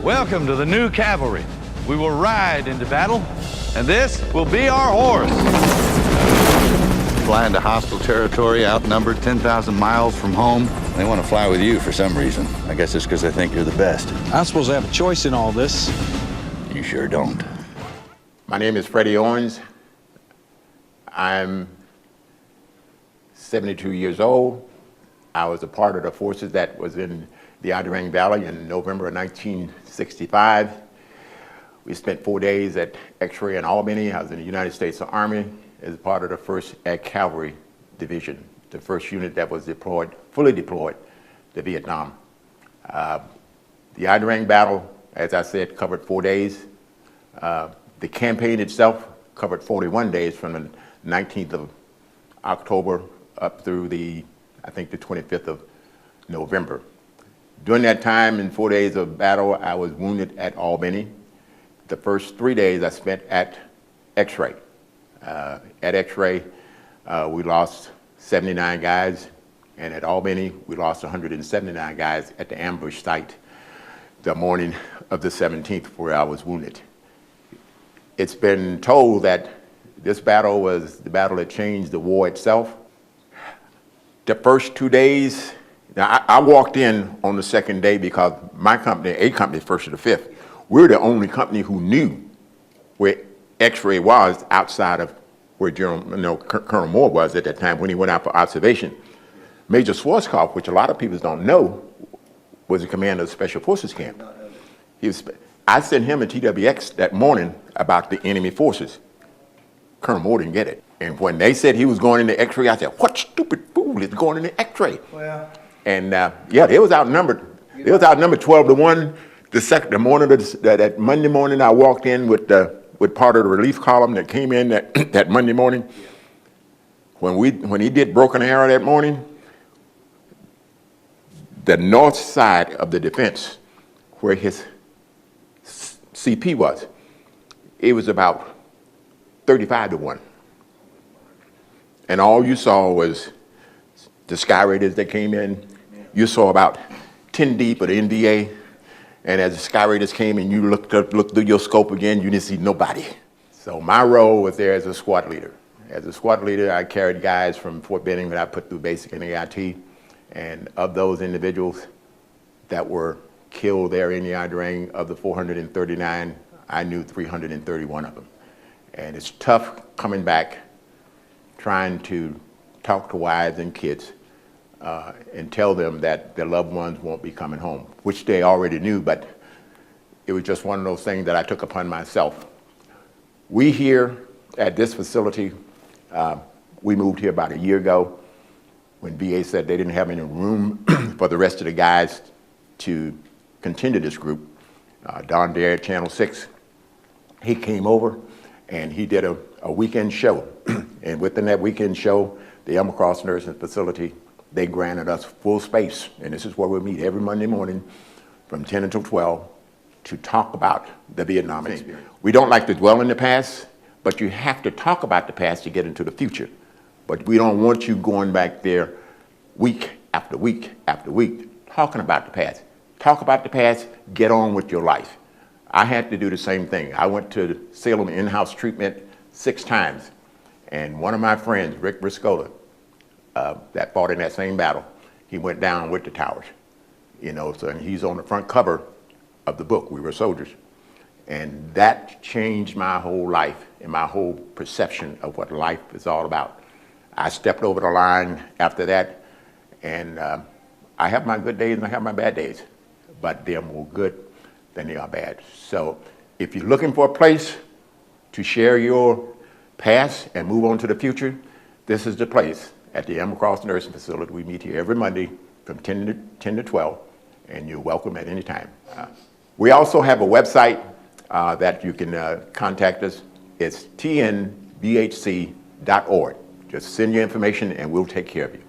Welcome to the new cavalry. We will ride into battle, and this will be our horse. Fly into hostile territory, outnumbered 10,000 miles from home. They want to fly with you for some reason. I guess it's because they think you're the best. I'm supposed to have a choice in all this. You sure don't. My name is Freddie Owens. I'm 72 years old. I was a part of the forces that was in the Adirang Valley in November of 1965. We spent 4 days at X-Ray in Albany. I was in the United States Army as part of the 1st Ag Cavalry Division, the first unit that was deployed, fully deployed to Vietnam. The Adirang battle, as I said, covered 4 days. The campaign itself covered 41 days from the 19th of October up through I think the 25th of November. During that time, in 4 days of battle, I was wounded at Albany. The first 3 days I spent at X-Ray. At X-Ray, we lost 79 guys, and at Albany, we lost 179 guys at the ambush site the morning of the 17th, where I was wounded. It's been told that this battle was the battle that changed the war itself. The first 2 days, now I walked in on the second day because my company, A Company, 1st to the 5th, we're the only company who knew where X-Ray was outside of where Colonel Moore was at that time when he went out for observation. Major Schwarzkopf, which a lot of people don't know, was the commander of the Special Forces camp. I sent him a TWX that morning about the enemy forces. Colonel Moore didn't get it. And when they said he was going into X-Ray, I said, what stupid fool is going into X-Ray? Well. And yeah, they was outnumbered. They was outnumbered 12-1. The morning that Monday morning, I walked in with part of the relief column that came in that Monday morning. When he did Broken Arrow that morning, the north side of the defense, where his CP was, it was about 35-1. And all you saw was the Sky Raiders that came in. You saw about 10 deep of the NVA. And as the Sky Raiders came and you looked through your scope again, you didn't see nobody. So my role was there as a squad leader. As a squad leader, I carried guys from Fort Benning that I put through basic and AIT. And of those individuals that were killed there in the Adirang, of the 439, I knew 331 of them. And it's tough coming back, trying to talk to wives and kids and tell them that their loved ones won't be coming home, which they already knew, but it was just one of those things that I took upon myself. We here at this facility, we moved here about a year ago when VA said they didn't have any room for the rest of the guys to continue this group. Don Dare, Channel 6, he came over and he did a weekend show. And within that weekend show, the Elm Cross Nursing Facility, they granted us full space. And this is where we meet every Monday morning from 10 until 12 to talk about the Vietnam experience. We don't like to dwell in the past, but you have to talk about the past to get into the future. But we don't want you going back there week after week after week talking about the past. Talk about the past, get on with your life. I had to do the same thing. I went to Salem in-house treatment 6 times. And one of my friends, Rick Briscola, that fought in that same battle, he went down with the towers. You know, so and he's on the front cover of the book, We Were Soldiers. And that changed my whole life and my whole perception of what life is all about. I stepped over the line after that, and I have my good days and I have my bad days, but they're more good than they are bad. So if you're looking for a place to share your past and move on to the future, this is the place at the Elm Cross Nursing Facility. We meet here every Monday from 10 to 12, and you're welcome at any time. We also have a website that you can contact us. It's tnbhc.org. Just send your information and we'll take care of you.